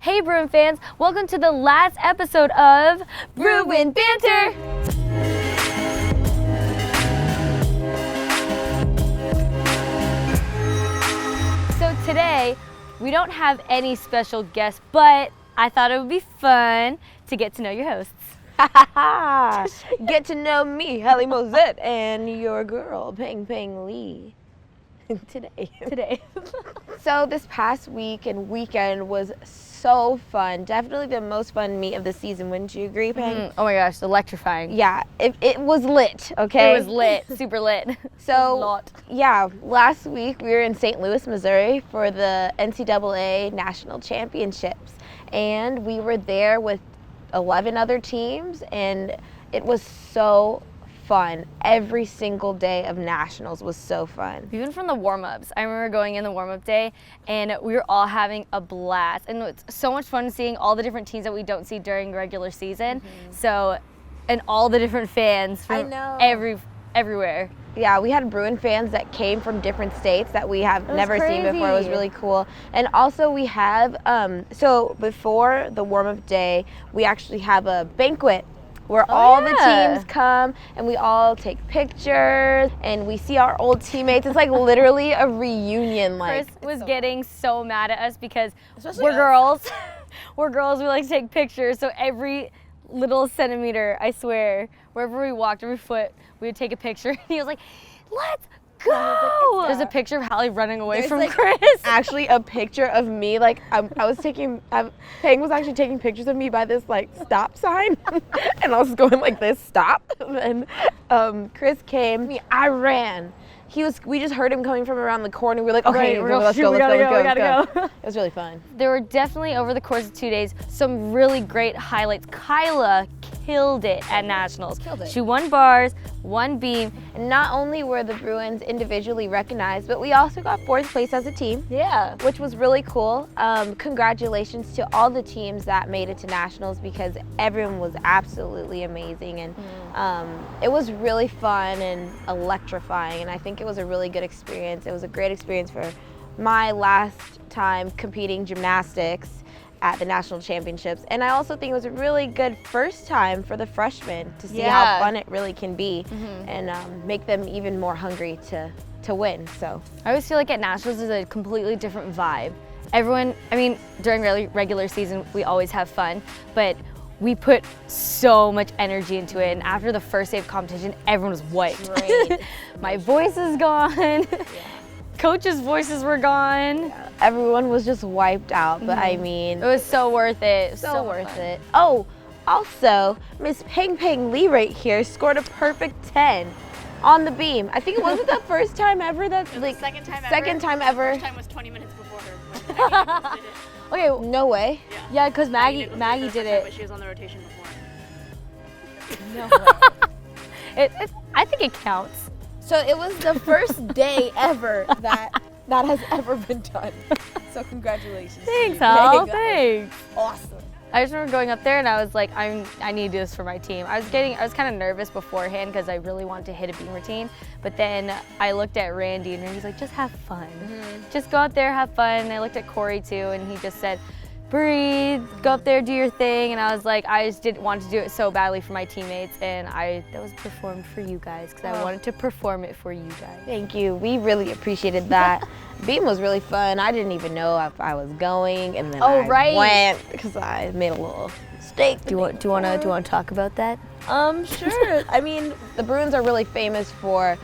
Hey Bruin fans, welcome to the last episode of Bruin Banter! So today, we don't have any special guests, but I thought it would be fun to get to know your hosts. Get to know me, Hallie Mossett, and your girl, Peng-Peng Lee. Today. So this past week and weekend was so fun. Definitely the most fun meet of the season. Wouldn't you agree, Peng? Oh my gosh, electrifying. Yeah, it was lit, okay? It was lit, super lit. So, yeah, last week we were in St. Louis, Missouri for the NCAA National Championships. And we were there with 11 other teams, and it was so fun. Every single day of nationals was so fun. Even from the warm-ups. I remember going in the warm-up day and we were all having a blast. And it's so much fun seeing all the different teams that we don't see during regular season. So, and all the different fans from everywhere. Yeah, we had Bruin fans that came from different states that we have never seen before. It was really cool. And also we have, so before the warm-up day, we actually have a banquet where all the teams come and we all take pictures and we see our old teammates. It's like literally a reunion. Chris was getting so mad at us because we're girls. We're girls, we like to take pictures. So every little centimeter, I swear, wherever we walked, every foot, we would take a picture. And he was like, let's go! There's a picture of Hallie running away from Chris. Actually, a picture of me, like I was taking, Peng was actually taking pictures of me by this like stop sign, and I was going like this, stop. And Chris came, I ran. We just heard him coming from around the corner. We were like, okay, let's go. It was really fun. There were definitely, over the course of 2 days, some really great highlights. Kyla killed it at nationals. She won bars, won beam. And not only were the Bruins individually recognized, but we also got 4th place as a team. Yeah. Which was really cool. Congratulations to all the teams that made it to nationals because everyone was absolutely amazing. And it was really fun and electrifying. And I think it was a really good experience. It was a great experience for my last time competing gymnastics at the national championships, and I also think it was a really good first time for the freshmen to see how fun it really can be and make them even more hungry to win. So I always feel like at nationals is a completely different vibe. Everyone, I mean, during regular season we always have fun, but we put so much energy into it, and after the first day of competition everyone was wiped. My voice is gone. Coaches' voices were gone. Yeah, everyone was just wiped out, but I mean, it was so worth it. So worth it. Oh, also, Miss Peng-Peng Lee right here scored a perfect 10 on the beam. I think it wasn't the first time ever. That's like second time ever. The first time was 20 minutes before her. Maggie did it. Okay, no way. Yeah, because Maggie did it. But she was on the rotation before. No way. I think it counts. So it was the first day ever that has ever been done. So congratulations. Thanks, Hal. Thanks. Awesome. I just remember going up there and I was like, I need to do this for my team. I was kind of nervous beforehand because I really wanted to hit a beam routine. But then I looked at Randy and Randy's like, just have fun. Just go out there, have fun. And I looked at Corey too and he just said, breathe, go up there, do your thing. And I was like, I just didn't want to do it so badly for my teammates, and that was performed for you guys because I wanted to perform it for you guys. Thank you. We really appreciated that. Beam was really fun. I didn't even know if I was going, and then I went because I made a little mistake. Do you want to talk about that? Sure. I mean, the Bruins are really famous for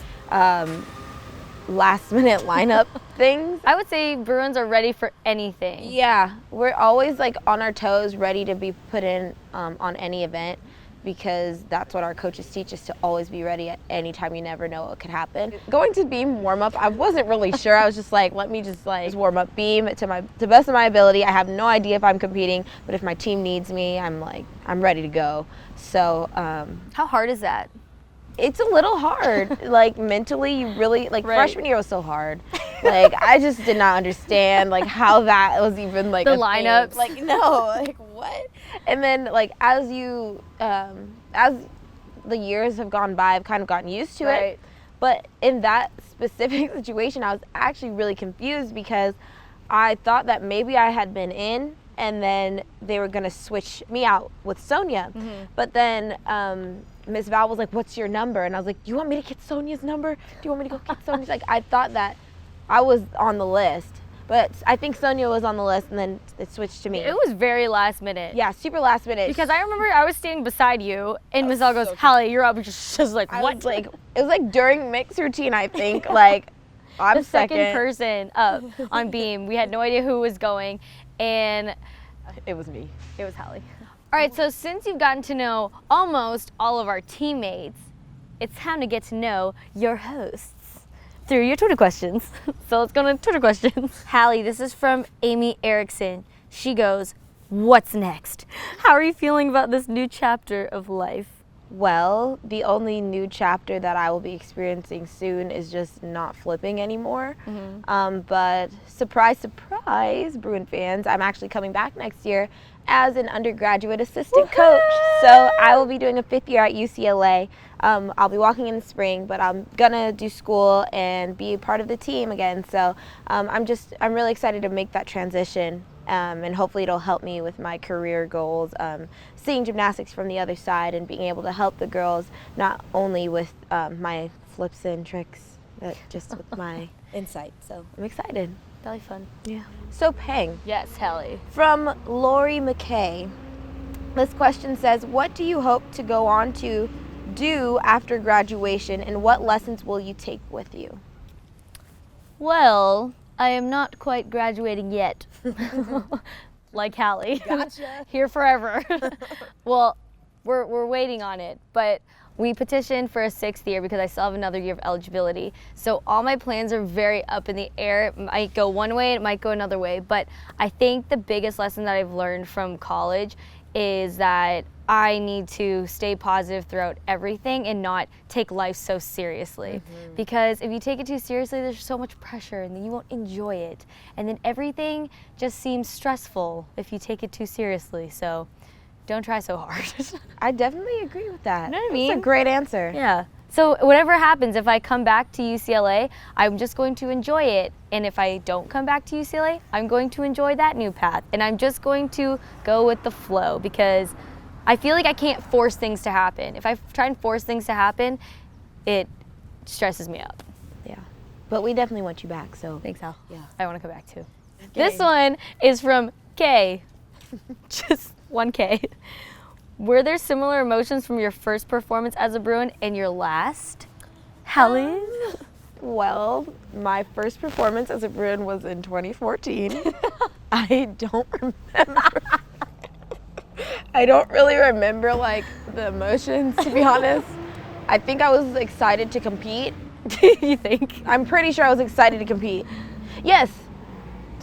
last-minute lineup things. I would say Bruins are ready for anything. Yeah, we're always like on our toes, ready to be put in on any event because that's what our coaches teach us, to always be ready at any time. You never know what could happen. Going to beam warm-up, I wasn't really sure. I was just like, let me just warm up beam to the best of my ability. I have no idea if I'm competing, but if my team needs me, I'm ready to go. So how hard is that? It's a little hard. Like mentally, you really freshman year was so hard. Like I just did not understand how that was even the lineups. What? And then as the years have gone by, I've kind of gotten used to it. But in that specific situation, I was actually really confused because I thought that maybe I had been in and then they were gonna switch me out with Sonia. But then Miss Val was like, "What's your number?" And I was like, "Do you want me to get Sonia's number? Do you want me to go get Sonia's?" Like, I thought that I was on the list, but I think Sonia was on the list, and then it switched to me. It was very last minute. Yeah, super last minute. Because I remember I was standing beside you, and Miss L goes, "Hallie, you're up." Just like, I what? was like, it was like during mix routine, I think. Like, I'm the second second. person up on beam. We had no idea who was going, and It was me. it was Hallie. All right, so since you've gotten to know almost all of our teammates, it's time to get to know your hosts through your Twitter questions. So let's go to Twitter questions. Hallie, this is from Amy Erickson. She goes, "What's next? How are you feeling about this new chapter of life?" Well, the only new chapter that I will be experiencing soon is just not flipping anymore. But surprise, surprise, Bruin fans, I'm actually coming back next year as an undergraduate assistant coach. So I will be doing a 5th year at UCLA. I'll be walking in the spring, but I'm gonna do school and be a part of the team again. So I'm really excited to make that transition. And hopefully it'll help me with my career goals, seeing gymnastics from the other side and being able to help the girls not only with my flips and tricks, but just with my insight. So I'm excited. That'll be fun. Yeah. So Peng, Yes, Hallie. from Lori McKay, this question says, what do you hope to go on to do after graduation, and what lessons will you take with you? Well, I am not quite graduating yet. Like Hallie. Gotcha. Here forever. Well, we're waiting on it, but we petitioned for a 6th year because I still have another year of eligibility. So all my plans are very up in the air. It might go one way, it might go another way, but I think the biggest lesson that I've learned from college is that I need to stay positive throughout everything and not take life so seriously. Because if you take it too seriously, there's so much pressure and then you won't enjoy it. And then everything just seems stressful if you take it too seriously. So don't try so hard. I definitely agree with that. You know what I mean? That's a great answer. Yeah. So whatever happens, if I come back to UCLA, I'm just going to enjoy it. And if I don't come back to UCLA, I'm going to enjoy that new path. And I'm just going to go with the flow because I feel like I can't force things to happen. If I try and force things to happen, it stresses me up. Yeah. But we definitely want you back, so. Thanks, Al. Yeah. I want to come back too. This one is from K. Just one K. Were there similar emotions from your first performance as a Bruin and your last? Hallie? Well, my first performance as a Bruin was in 2014. I don't remember. I don't really remember like the emotions, to be honest. I think I was excited to compete. You think? I'm pretty sure I was excited to compete. Yes,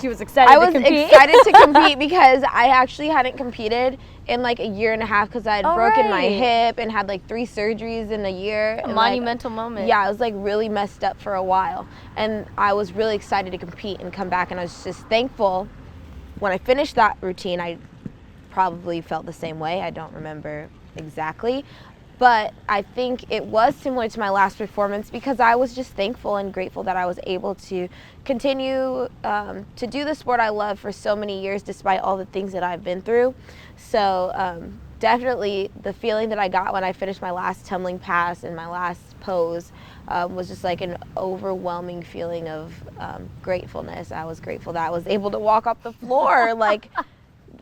She was excited I to was compete? excited to compete because I actually hadn't competed in like a year and a half because I had broken my right. hip and had like 3 surgeries in a year. A and, monumental moment. Yeah, I was like really messed up for a while. And I was really excited to compete and come back, and I was just thankful. When I finished that routine, I probably felt the same way. I don't remember exactly. But I think it was similar to my last performance because I was just thankful and grateful that I was able to continue to do the sport I love for so many years despite all the things that I've been through. So definitely the feeling that I got when I finished my last tumbling pass and my last pose was just like an overwhelming feeling of gratefulness. I was grateful that I was able to walk off the floor like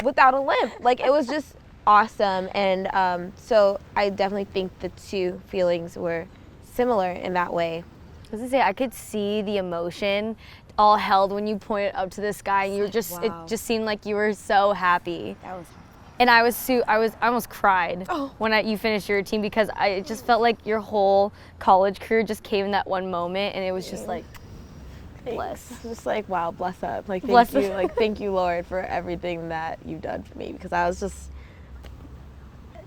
without a limp. Like it was just awesome, and so I definitely think the two feelings were similar in that way. I was gonna say, I could see the emotion all held when you pointed up to the sky, and you were just, Wow. it just seemed like you were so happy. That was And I almost cried when you finished your routine because it just felt like your whole college career just came in that one moment, and it was just like, bless. just like, wow, bless up. Like Bless thank you, up. like thank you, Lord, for everything that you've done for me, because I was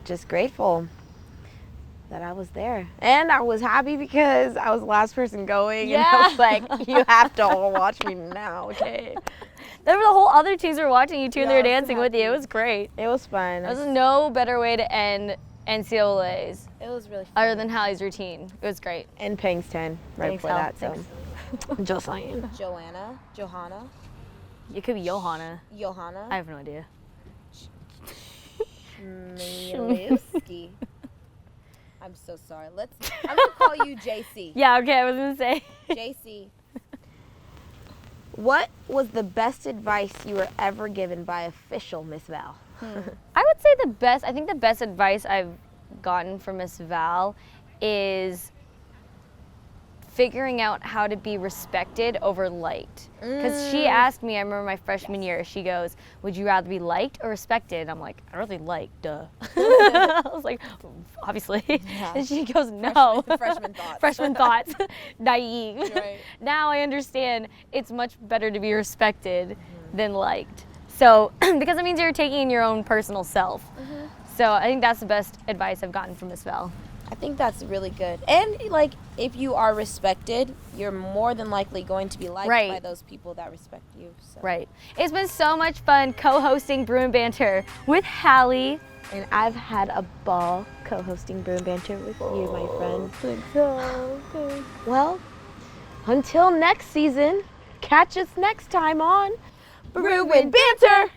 just grateful that I was there. And I was happy because I was the last person going, and I was like, you have to all watch me now, okay? There were the whole other teams were watching you too, and Yeah, they were I was so dancing with you. It happy. was great. It was fun. There was no better way to end NCAAs It was really fun. other than Hallie's routine. It was great. And Peng's 10 right Thanks, before Hal. that, so Thanks. just saying. Johanna. It could be Johanna. Johanna? I have no idea. Schmilewski. I'm so sorry. I'm gonna call you JC. Yeah, okay, I was gonna say. JC. What was the best advice you were ever given by official Miss Val? I would say I think the best advice I've gotten from Miss Val is figuring out how to be respected over liked. Because she asked me, I remember my freshman year, she goes, would you rather be liked or respected? And I'm like, I'd rather be liked, duh. I was like, obviously. Yeah. And she goes, no. Freshman thoughts. Freshman thoughts. Naive. Right. Now I understand it's much better to be respected than liked. So, because it means you're taking your own personal self. So I think that's the best advice I've gotten from Miss Val. I think that's really good. And like, if you are respected, you're more than likely going to be liked by those people that respect you. So. Right. It's been so much fun co-hosting Bruin Banter with Hallie. And I've had a ball co-hosting Bruin Banter with you, my friend. Well, until next season, catch us next time on Bruin Banter.